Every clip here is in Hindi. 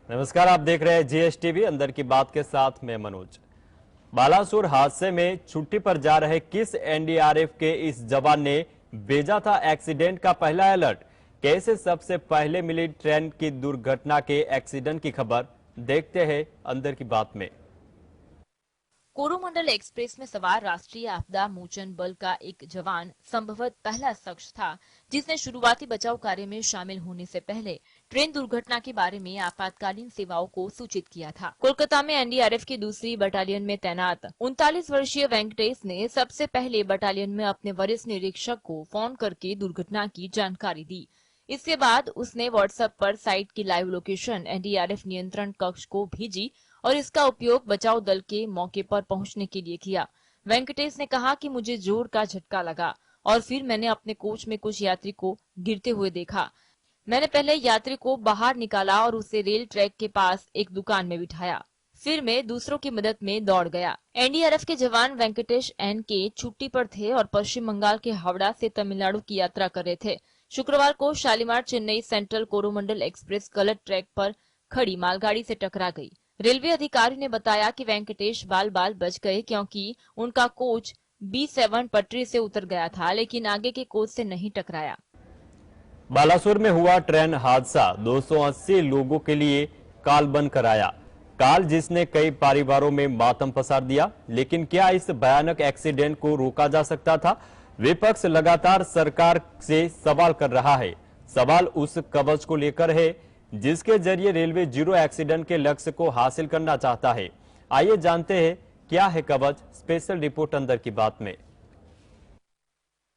नमस्कार, आप देख रहे हैं जीएसटीवी अंदर की बात के साथ मैं मनोज। बालासुर हादसे में छुट्टी पर जा रहे किस एनडीआरएफ के इस जवान ने भेजा था एक्सीडेंट का पहला अलर्ट। कैसे सबसे पहले मिली ट्रेन की दुर्घटना के एक्सीडेंट की खबर, देखते हैं अंदर की बात में। कोरोमंडल एक्सप्रेस में सवार राष्ट्रीय आपदा मोचन बल का एक जवान संभवतः पहला शख्स था जिसने शुरुआती बचाव कार्य में शामिल होने से पहले ट्रेन दुर्घटना के बारे में आपातकालीन सेवाओं को सूचित किया था। कोलकाता में एनडीआरएफ की दूसरी बटालियन में तैनात 39 वर्षीय वेंकटेश ने सबसे पहले बटालियन में अपने वरिष्ठ निरीक्षक को फोन करके दुर्घटना की जानकारी दी। इसके बाद उसने व्हाट्सएप पर साइट की लाइव लोकेशन एनडीआरएफ नियंत्रण कक्ष को भेजी और इसका उपयोग बचाव दल के मौके पर पहुंचने के लिए किया। वेंकटेश ने कहा कि मुझे जोर का झटका लगा और फिर मैंने अपने कोच में कुछ यात्री को गिरते हुए देखा। मैंने पहले यात्री को बाहर निकाला और उसे रेल ट्रैक के पास एक दुकान में बिठाया। फिर मैं दूसरों की मदद में दौड़ गया। एनडीआरएफ के जवान वेंकटेश एन के छुट्टी पर थे और पश्चिम बंगाल के हावड़ा से तमिलनाडु की यात्रा कर रहे थे। शुक्रवार को शालीमार चेन्नई सेंट्रल कोरोमंडल एक्सप्रेस गलत ट्रैक पर खड़ी मालगाड़ी से टकरा गई। रेलवे अधिकारी ने बताया कि वेंकटेश बाल बाल बच गए क्योंकि उनका कोच B7 पटरी से उतर गया था, लेकिन आगे के कोच से नहीं टकराया। बालासुर में हुआ ट्रेन हादसा 280 लोगों के लिए काल बन कर आया। काल जिसने कई परिवारों में मातम पसार दिया। लेकिन क्या इस भयानक एक्सीडेंट को रोका जा सकता था? विपक्ष लगातार सरकार से सवाल कर रहा है। सवाल उस कवच को लेकर है जिसके जरिए रेलवे जीरो एक्सीडेंट के लक्ष्य को हासिल करना चाहता है। आइए जानते हैं क्या है कवच। स्पेशल रिपोर्ट अंदर की बात में।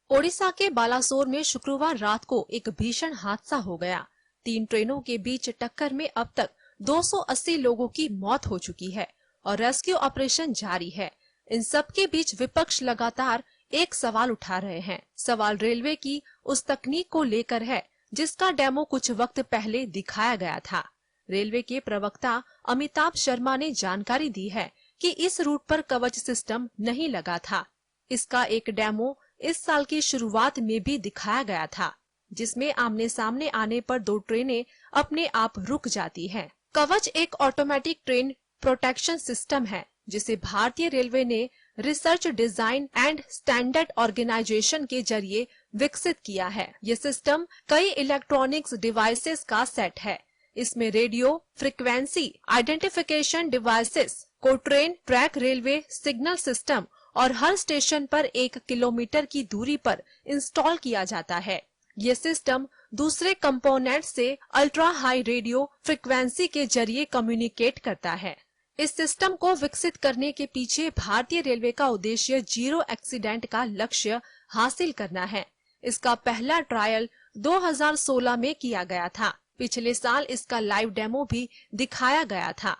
ओडिशा के बालासोर में शुक्रवार रात को एक भीषण हादसा हो गया। 3 ट्रेनों के बीच टक्कर में अब तक 280 लोगों की मौत हो चुकी है और रेस्क्यू ऑपरेशन जारी है। इन सब के बीच विपक्ष लगातार एक सवाल उठा रहे हैं। सवाल रेलवे की उस तकनीक को लेकर है जिसका डेमो कुछ वक्त पहले दिखाया गया था। रेलवे के प्रवक्ता अमिताभ शर्मा ने जानकारी दी है कि इस रूट पर कवच सिस्टम नहीं लगा था। इसका एक डेमो इस साल की शुरुआत में भी दिखाया गया था, जिसमें आमने सामने आने पर 2 ट्रेनें अपने आप रुक जाती हैं। कवच एक ऑटोमेटिक ट्रेन प्रोटेक्शन सिस्टम है जिसे भारतीय रेलवे ने research design and standard organisation के जरिए विकसित किया है। ये सिस्टम कई इलेक्ट्रॉनिक्स डिवाइसेस का सेट है। इसमें रेडियो फ्रीक्वेंसी आइडेंटिफिकेशन डिवाइसेस को train track railway signal system और हर स्टेशन पर 1 किलोमीटर की दूरी पर इंस्टॉल किया जाता है। ये सिस्टम दूसरे कंपोनेंट से अल्ट्रा हाई रेडियो फ्रीक्वेंसी के जरिए कम्युनिकेट करता है। इस सिस्टम को विकसित करने के पीछे भारतीय रेलवे का उद्देश्य जीरो एक्सीडेंट का लक्ष्य हासिल करना है। इसका पहला ट्रायल 2016 में किया गया था। पिछले साल इसका लाइव डेमो भी दिखाया गया था।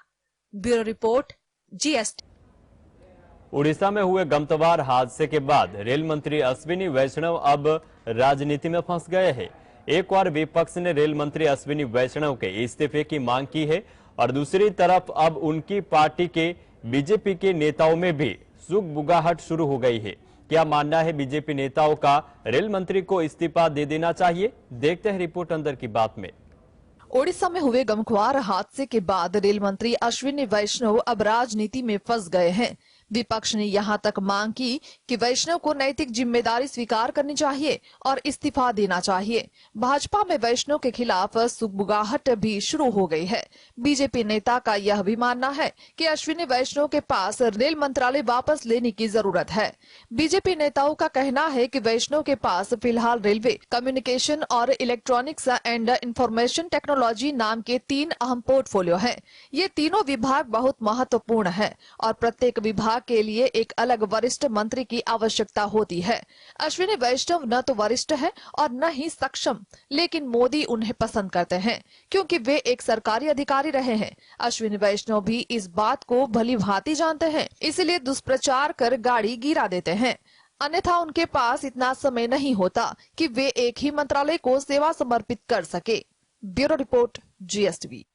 Bureau report, GST. उड़ीसा में हुए गमतवार हादसे के बाद रेल मंत्री अश्विनी वैष्णव अब राजनीति में फंस गए हैं। एक और विपक्ष ने रेल मंत्री अश्विनी वैष्णव के इस्तीफे की मांग की है और दूसरी तरफ अब उनकी पार्टी के बीजेपी के नेताओं में भी सुगबुगाहट शुरू हो गई है। क्या मानना है बीजेपी नेताओं का? रेल मंत्री को इस्तीफा दे देना चाहिए? देखते हैं रिपोर्ट अंदर की बात में। ओडिशा में हुए गमख्वार हादसे के बाद रेल मंत्री अश्विनी वैष्णव अब राजनीति में फंस गए हैं। विपक्ष ने यहां तक मांग की कि वैष्णव को नैतिक जिम्मेदारी स्वीकार करनी चाहिए और इस्तीफा देना चाहिए। भाजपा में वैष्णव के खिलाफ सुगबुगाहट भी शुरू हो गई है। बीजेपी नेता का यह भी मानना है कि अश्विनी वैष्णव के पास रेल मंत्रालय वापस लेने की जरूरत है। बीजेपी नेताओं का कहना है कि वैष्णव के पास फिलहाल रेलवे, कम्युनिकेशन और इलेक्ट्रॉनिक्स एंड इंफॉर्मेशन टेक्नोलॉजी नाम के 3 अहम पोर्टफोलियो हैं। ये तीनों विभाग बहुत महत्वपूर्ण है और प्रत्येक विभाग के लिए एक अलग वरिष्ठ मंत्री की आवश्यकता होती है। अश्विनी वैष्णव न तो वरिष्ठ है और न ही सक्षम, लेकिन मोदी उन्हें पसंद करते हैं क्योंकि वे एक सरकारी अधिकारी रहे हैं। अश्विनी वैष्णव भी इस बात को भली भांति जानते हैं, इसलिए दुष्प्रचार कर गाड़ी गिरा देते हैं। अन्यथा उनके पास इतना समय नहीं होता कि वे एक ही मंत्रालय को सेवा समर्पित कर सके। Bureau report, GSTV.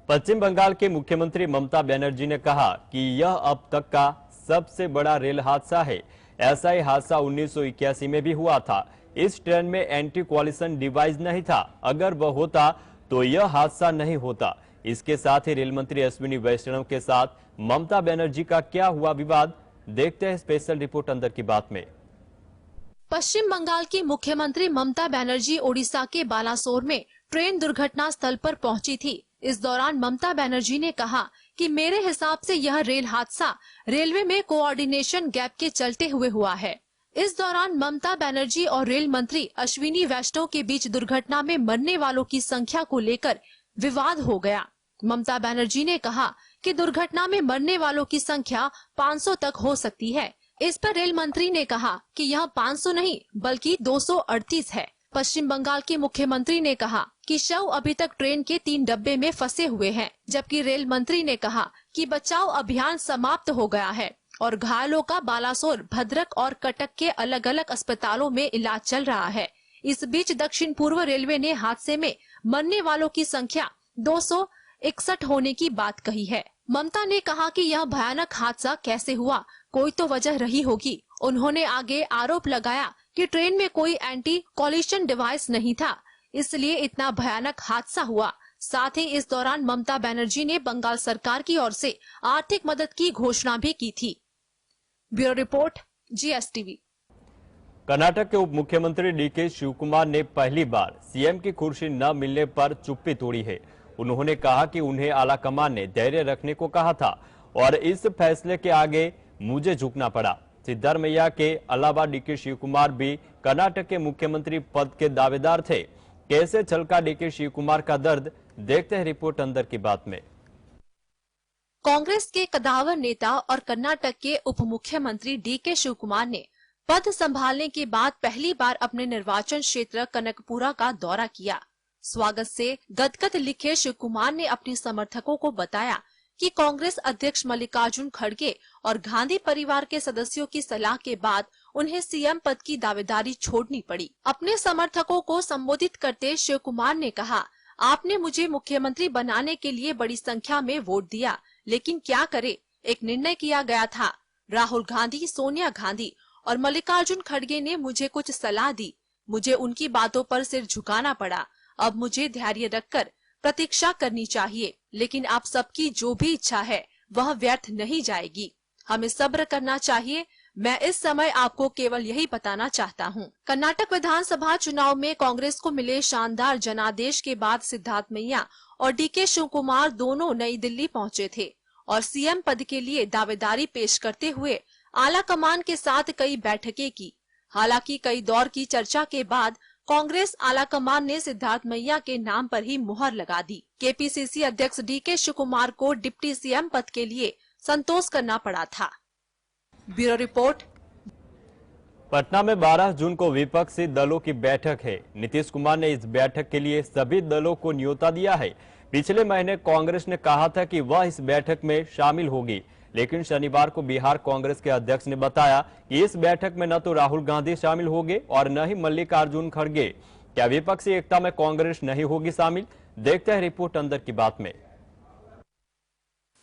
Paschim Bangal के मुख्यमंत्री ममता बनर्जी ने कहा कि यह अब तक का सबसे बड़ा रेल हादसा है। ऐसा ही हादसा 1981 में भी हुआ था। इस ट्रेन में एंटी कोलिशन डिवाइस नहीं था। अगर वह होता तो यह हादसा नहीं होता। इसके साथ ही रेल मंत्री अश्विनी वैष्णव के साथ ममता बनर्जी का क्या हुआ विवाद, देखते हैं स्पेशल रिपोर्ट अंदर की बात में। पश्चिम बंगाल की मुख्यमंत्री ममता बनर्जी ओडिशा के बालासोर में ट्रेन दुर्घटना स्थल पर पहुंची थी। इस दौरान ममता बनर्जी ने कहा कि मेरे हिसाब से यह रेल हादसा रेलवे में कोऑर्डिनेशन गैप के चलते हुए हुआ है। इस दौरान ममता बनर्जी और रेल मंत्री अश्विनी वैष्णव के बीच दुर्घटना में मरने वालों की संख्या को लेकर विवाद हो गया। ममता बनर्जी ने कहा कि दुर्घटना में मरने वालों की संख्या 500 तक हो सकती है। इस पर रेल मंत्री ने कहा कि यह 500 नहीं बल्कि 238 है। पश्चिम बंगाल के मुख्यमंत्री ने कहा कि शव अभी तक ट्रेन के 3 डब्बे में फंसे हुए हैं, जबकि रेल मंत्री ने कहा कि बचाव अभियान समाप्त हो गया है और घायलों का बालासोर, भद्रक और कटक के अलग अलग अस्पतालों में इलाज चल रहा है। इस बीच दक्षिण पूर्व रेलवे ने हादसे में मरने वालों की संख्या 261 होने की बात कही है। ममता ने कहा कि यह भयानक हादसा कैसे हुआ, कोई तो वजह रही होगी। उन्होंने आगे आरोप लगाया कि ट्रेन में कोई एंटी कॉलिशन डिवाइस नहीं था, इसलिए इतना भयानक हादसा हुआ। साथ ही इस दौरान ममता बनर्जी ने बंगाल सरकार की ओर से आर्थिक मदद की घोषणा भी की थी। Bureau report, GSTV। कर्नाटक के उप मुख्यमंत्री डीके शिवकुमार ने पहली बार सीएम की कुर्सी न मिलने पर चुप्पी तोड़ी है। उन्होंने कहा कि उन्हें आलाकमान ने धैर्य रखने को कहा था और इस फैसले के आगे मुझे झुकना पड़ा। सिद्धारमैया के अलावा डीके शिवकुमार भी कर्नाटक के मुख्यमंत्री पद के दावेदार थे। कैसे छलका डीके शिवकुमार का दर्द, देखते हैं रिपोर्ट अंदर की बात में। कांग्रेस के कदावर नेता और कर्नाटक के उप मुख्यमंत्री डीके शिवकुमार ने पद संभालने के बाद पहली बार अपने निर्वाचन क्षेत्र कनकपुरा का दौरा किया। स्वागत से गदगद लिखे शिवकुमार ने अपने समर्थकों को बताया कि कांग्रेस अध्यक्ष मल्लिकार्जुन खड़गे और गांधी परिवार के सदस्यों की सलाह के बाद उन्हें सीएम पद की दावेदारी छोड़नी पड़ी। अपने समर्थकों को संबोधित करते शिवकुमार ने कहा, आपने मुझे मुख्यमंत्री बनाने के लिए बड़ी संख्या में वोट दिया, लेकिन क्या करे, एक निर्णय किया गया था। राहुल गांधी, सोनिया गांधी और मल्लिकार्जुन खड़गे ने मुझे कुछ सलाह दी, मुझे उनकी बातों पर सिर झुकाना पड़ा। अब मुझे धैर्य रखकर प्रतीक्षा करनी चाहिए, लेकिन आप सबकी जो भी इच्छा है वह व्यर्थ नहीं जाएगी। हमें सब्र करना चाहिए। मैं इस समय आपको केवल यही बताना चाहता हूँ। कर्नाटक विधानसभा चुनाव में कांग्रेस को मिले शानदार जनादेश के बाद सिद्धारमैया और डीके शिवकुमार दोनों नई दिल्ली पहुँचे थे और सीएम पद के लिए दावेदारी पेश करते हुए आला कमान के साथ कई बैठकें की। हालांकि कई दौर की चर्चा के बाद कांग्रेस आलाकमान ने सिद्धारमैया के नाम पर ही मुहर लगा दी। केपीसीसी अध्यक्ष डीके शिवकुमार को डिप्टी सीएम पद के लिए संतोष करना पड़ा था। Bureau report. पटना में 12 जून को विपक्षी दलों की बैठक है। नीतीश कुमार ने इस बैठक के लिए सभी दलों को न्योता दिया है। पिछले महीने कांग्रेस ने कहा था कि वह इस बैठक में शामिल होगी, लेकिन शनिवार को बिहार कांग्रेस के अध्यक्ष ने बताया कि इस बैठक में न तो राहुल गांधी शामिल होंगे और न ही मल्लिकार्जुन खड़गे। क्या विपक्षी एकता में कांग्रेस नहीं होगी शामिल, देखते हैं रिपोर्ट अंदर की बात में।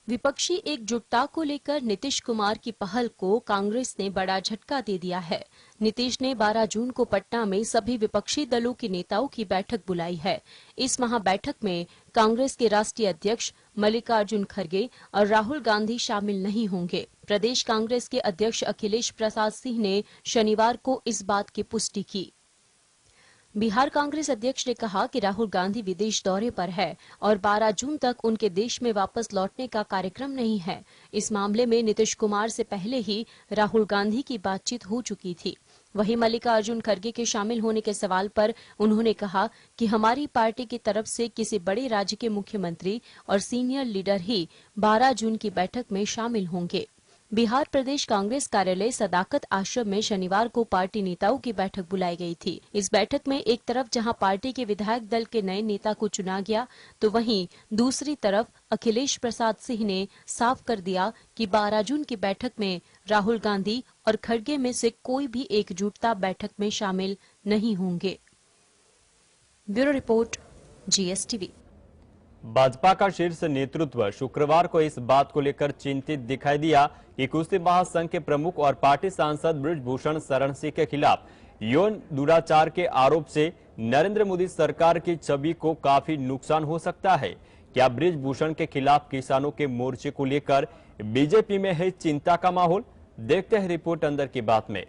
विपक्षी एकजुटता को लेकर नीतीश कुमार की पहल को कांग्रेस ने बड़ा झटका दे दिया है। नीतीश ने 12 जून को पटना में सभी विपक्षी दलों के नेताओं की बैठक बुलाई है। इस महाबैठक में कांग्रेस के राष्ट्रीय अध्यक्ष मल्लिकार्जुन खड़गे और राहुल गांधी शामिल नहीं होंगे। प्रदेश कांग्रेस के अध्यक्ष अखिलेश प्रसाद सिंह ने शनिवार को इस बात की पुष्टि की। बिहार कांग्रेस अध्यक्ष ने कहा कि राहुल गांधी विदेश दौरे पर है और 12 जून तक उनके देश में वापस लौटने का कार्यक्रम नहीं है। इस मामले में नीतीश कुमार से पहले ही राहुल गांधी की बातचीत हो चुकी थी। वहीं मल्लिकार्जुन खड़गे के शामिल होने के सवाल पर उन्होंने कहा कि हमारी पार्टी की तरफ से किसी बड़े राज्य के मुख्यमंत्री और सीनियर लीडर ही 12 जून की बैठक में शामिल होंगे। बिहार प्रदेश कांग्रेस कार्यालय सदाकत आश्रम में शनिवार को पार्टी नेताओं की बैठक बुलाई गई थी। इस बैठक में एक तरफ जहां पार्टी के विधायक दल के नए नेता को चुना गया, तो वहीं दूसरी तरफ अखिलेश प्रसाद सिंह ने साफ कर दिया कि 12 जून की बैठक में राहुल गांधी और खड़गे में से कोई भी एकजुटता बैठक में शामिल नहीं होंगे। Bureau report, GSTV। भाजपा का शीर्ष नेतृत्व शुक्रवार को इस बात को लेकर चिंतित दिखाई दिया कि कुश्ती महासंघ के प्रमुख और पार्टी सांसद बृजभूषण शरण सिंह के खिलाफ यौन दुराचार के आरोप से नरेंद्र मोदी सरकार की छवि को काफी नुकसान हो सकता है। क्या बृजभूषण के खिलाफ किसानों के मोर्चे को लेकर बीजेपी में है चिंता का माहौल? देखते हैं रिपोर्ट अंदर की बात में।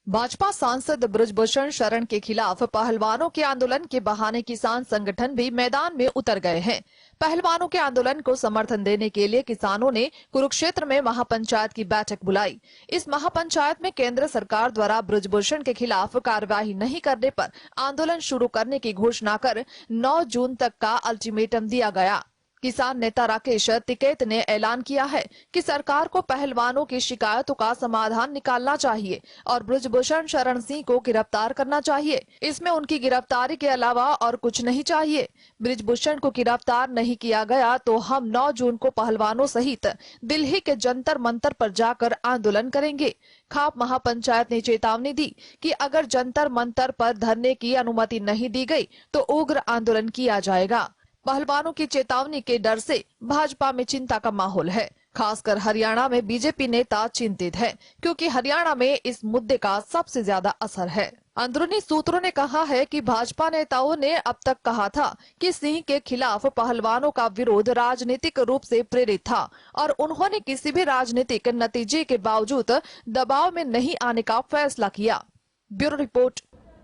भाजपा सांसद बृजभूषण शरण के खिलाफ पहलवानों के आंदोलन के बहाने किसान संगठन भी मैदान में उतर गए हैं। पहलवानों के आंदोलन को समर्थन देने के लिए किसानों ने कुरुक्षेत्र में महापंचायत की बैठक बुलाई। इस महापंचायत में केंद्र सरकार द्वारा बृजभूषण के खिलाफ कार्यवाही नहीं करने पर आंदोलन शुरू करने की घोषणा कर 9 जून तक का अल्टीमेटम दिया गया। किसान नेता राकेश टिकैत ने ऐलान किया है कि सरकार को पहलवानों की शिकायतों का समाधान निकालना चाहिए और बृजभूषण शरण सिंह को गिरफ्तार करना चाहिए। इसमें उनकी गिरफ्तारी के अलावा और कुछ नहीं चाहिए। बृजभूषण को गिरफ्तार नहीं किया गया तो हम 9 जून को पहलवानों सहित दिल्ली के जंतर मंतर पर जाकर आंदोलन करेंगे। खाप महापंचायत ने चेतावनी दी कि अगर जंतर मंतर पर धरने की अनुमति नहीं दी गई तो उग्र आंदोलन किया जाएगा। पहलवानों की चेतावनी के डर से भाजपा में चिंता का माहौल है। खासकर हरियाणा में बीजेपी नेता चिंतित है क्योंकि हरियाणा में इस मुद्दे का सबसे ज्यादा असर है। अंदरूनी सूत्रों ने कहा है कि भाजपा नेताओं ने अब तक कहा था कि सिंह के खिलाफ पहलवानों का विरोध राजनीतिक रूप से प्रेरित था और उन्होंने किसी भी राजनीतिक नतीजे के बावजूद दबाव में नहीं आने का फैसला किया। Bureau report.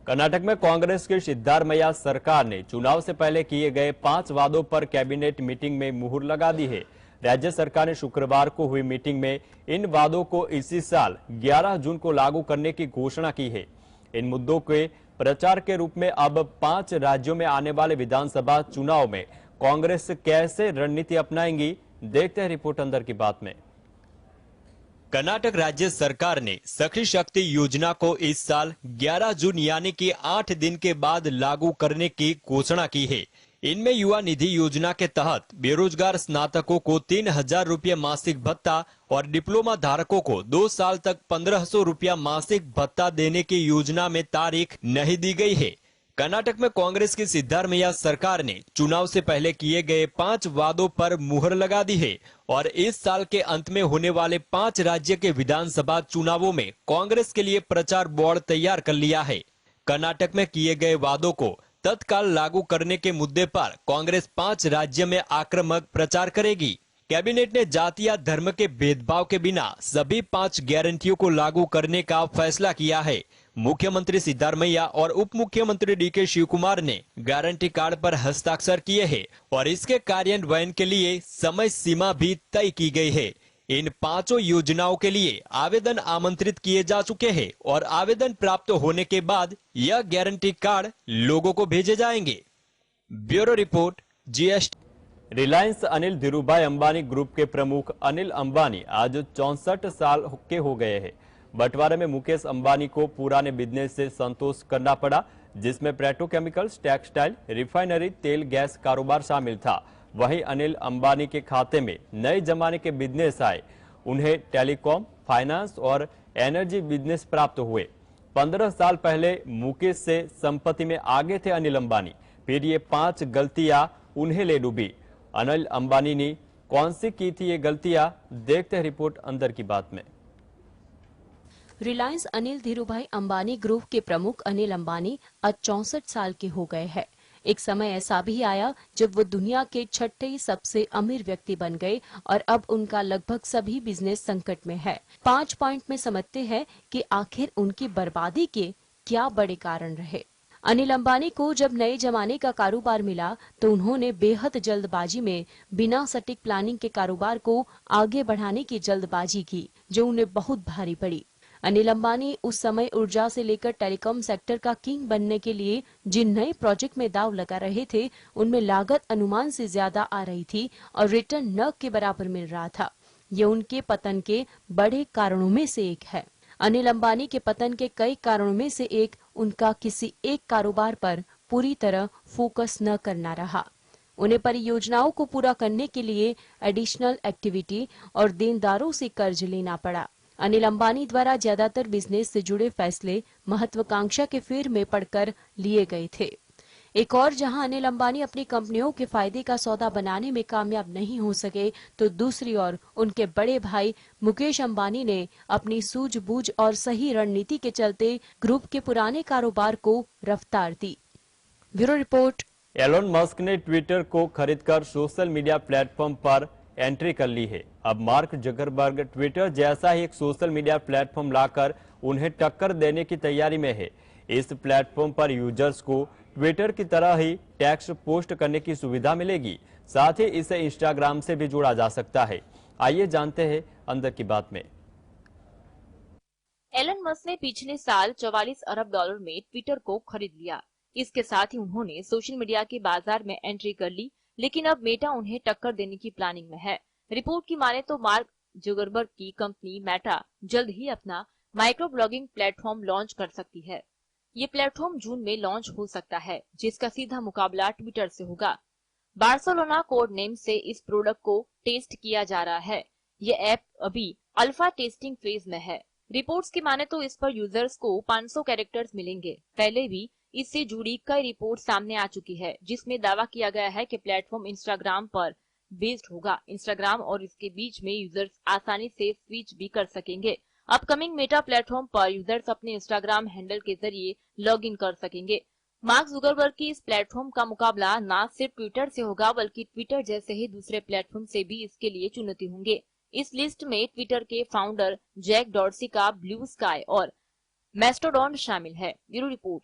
कर्नाटक में कांग्रेस की सिद्धारमैया सरकार ने चुनाव से पहले किए गए 5 वादों पर कैबिनेट मीटिंग में मुहर लगा दी है। राज्य सरकार ने शुक्रवार को हुई मीटिंग में इन वादों को इसी साल 11 जून को लागू करने की घोषणा की है। इन मुद्दों के प्रचार के रूप में अब 5 राज्यों में आने वाले विधानसभा चुनाव में कांग्रेस कैसे रणनीति अपनाएंगी, देखते हैं रिपोर्ट अंदर की बात में। कर्नाटक राज्य सरकार ने सखी शक्ति योजना को इस साल 11 जून यानी कि 8 दिन के बाद लागू करने की घोषणा की है। इनमें युवा निधि योजना के तहत बेरोजगार स्नातकों को 3,000 रुपया मासिक भत्ता और डिप्लोमा धारकों को 2 साल तक 1,500 रुपया मासिक भत्ता देने की योजना में तारीख नहीं दी गई है। कर्नाटक में कांग्रेस की सिद्धारमैया सरकार ने चुनाव से पहले किए गए 5 वादों पर मुहर लगा दी है और इस साल के अंत में होने वाले 5 राज्य के विधानसभा चुनावों में कांग्रेस के लिए प्रचार बोर्ड तैयार कर लिया है। कर्नाटक में किए गए वादों को तत्काल लागू करने के मुद्दे पर कांग्रेस 5 राज्य में आक्रामक प्रचार करेगी। कैबिनेट ने जाति या धर्म के भेदभाव के बिना सभी 5 गारंटियों को लागू करने का फैसला किया है। मुख्यमंत्री सिद्धारमैया और उप मुख्यमंत्री डीके शिवकुमार ने गारंटी कार्ड पर हस्ताक्षर किए हैं और इसके कार्यान्वयन के लिए समय सीमा भी तय की गई है। इन 5 योजनाओं के लिए आवेदन आमंत्रित किए जा चुके हैं और आवेदन प्राप्त होने के बाद यह गारंटी कार्ड लोगों को भेजे जाएंगे। Bureau report, GST. Reliance Anil Dhirubhai Ambani group के प्रमुख अनिल अंबानी आज 64 साल के हो गए हैं। बंटवारे में मुकेश अंबानी को पुराने बिजनेस से संतोष करना पड़ा, जिसमें पेट्रोकेमिकल्स, टेक्सटाइल, रिफाइनरी, तेल गैस कारोबार शामिल था। वहीं अनिल अंबानी के खाते में नए जमाने के बिजनेस आए। उन्हें टेलीकॉम, फाइनेंस और एनर्जी बिजनेस प्राप्त हुए। 15 साल पहले मुकेश से संपत्ति में आगे थे अनिल अंबानी, फिर ये 5 गलतियां उन्हें ले डूबी। अनिल अंबानी ने कौन सी की थी ये गलतियां, देखते हैं रिपोर्ट अंदर की बात में। रिलायंस अनिल धीरूभाई अंबानी ग्रुप के प्रमुख अनिल अंबानी आज 64 साल के हो गए हैं। एक समय ऐसा भी आया जब वो दुनिया के 6ठे सबसे अमीर व्यक्ति बन गए और अब उनका लगभग सभी बिजनेस संकट में है। 5 पॉइंट में समझते हैं कि आखिर उनकी बर्बादी के क्या बड़े कारण रहे। अनिल अंबानी को जब नए जमाने का कारोबार मिला तो उन्होंने बेहद जल्दबाजी में बिना सटीक प्लानिंग के कारोबार को आगे बढ़ाने की जल्दबाजी की, जो उन्हें बहुत भारी पड़ी। अनिल अंबानी उस समय ऊर्जा से लेकर टेलीकॉम सेक्टर का किंग बनने के लिए जिन नए प्रोजेक्ट में दाव लगा रहे थे, उनमें लागत अनुमान से ज्यादा आ रही थी और रिटर्न न के बराबर मिल रहा था। ये उनके पतन के बड़े कारणों में से एक है। अनिल अंबानी के पतन के कई कारणों में से एक उनका किसी एक कारोबार पर पूरी तरह फोकस न करना रहा। उन्हें परियोजनाओं को पूरा करने के लिए एडिशनल एक्टिविटी और देनदारों से कर्ज लेना पड़ा। अनिल अंबानी द्वारा ज्यादातर बिजनेस से जुड़े फैसले महत्वाकांक्षा के फेर में पड़कर लिए गए थे। एक और जहां अनिल अंबानी अपनी कंपनियों के फायदे का सौदा बनाने में कामयाब नहीं हो सके, तो दूसरी ओर उनके बड़े भाई मुकेश अंबानी ने अपनी सूझबूझ और सही रणनीति के चलते ग्रुप के पुराने कारोबार को रफ्तार दी। ब्यूरो रिपोर्ट, एलोन मस्क ने ट्विटर को खरीदकर सोशल मीडिया प्लेटफॉर्म पर एंट्री कर ली है। अब मार्क जकरबर्ग ट्विटर जैसा ही एक सोशल मीडिया प्लेटफॉर्म लाकर उन्हें टक्कर देने की तैयारी में है। इस प्लेटफॉर्म पर यूजर्स को ट्विटर की तरह ही टेक्स्ट पोस्ट करने की सुविधा मिलेगी। साथ ही इसे इंस्टाग्राम से भी जोड़ा जा सकता है। आइए जानते हैं अंदर की बात में। एलन मस्क ने पिछले साल 44 अरब डॉलर में ट्विटर को खरीद लिया। इसके साथ ही उन्होंने सोशल मीडिया के बाजार में एंट्री कर ली, लेकिन अब मेटा उन्हें टक्कर देने की प्लानिंग में है। रिपोर्ट की माने तो मार्क जुकरबर्ग की कंपनी मेटा जल्द ही अपना माइक्रो ब्लॉगिंग प्लेटफॉर्म लॉन्च कर सकती है। ये प्लेटफॉर्म जून में लॉन्च हो सकता है, जिसका सीधा मुकाबला ट्विटर से होगा। बार्सिलोना कोड नेम से इस प्रोडक्ट को टेस्ट किया जा रहा है। ये ऐप अभी अल्फा टेस्टिंग फेज में है। रिपोर्ट्स की माने तो इस पर यूजर्स को 500 कैरेक्टर्स मिलेंगे। पहले भी इससे जुड़ी कई रिपोर्ट सामने आ चुकी है, जिसमें दावा किया गया है कि प्लेटफॉर्म इंस्टाग्राम पर बेस्ड होगा। इंस्टाग्राम और इसके बीच में यूजर्स आसानी से स्विच भी कर सकेंगे। अपकमिंग मेटा प्लेटफॉर्म पर यूजर्स अपने इंस्टाग्राम हैंडल के जरिए लॉग इन कर सकेंगे। मार्क जुकरबर्ग की इस प्लेटफॉर्म का मुकाबला न सिर्फ ट्विटर से होगा, बल्कि ट्विटर जैसे ही दूसरे प्लेटफॉर्म से भी इसके लिए चुनौती होंगे। इस लिस्ट में ट्विटर के फाउंडर जैक डॉर्सी का ब्लू स्काई और मैस्टोडॉन शामिल है। Bureau report.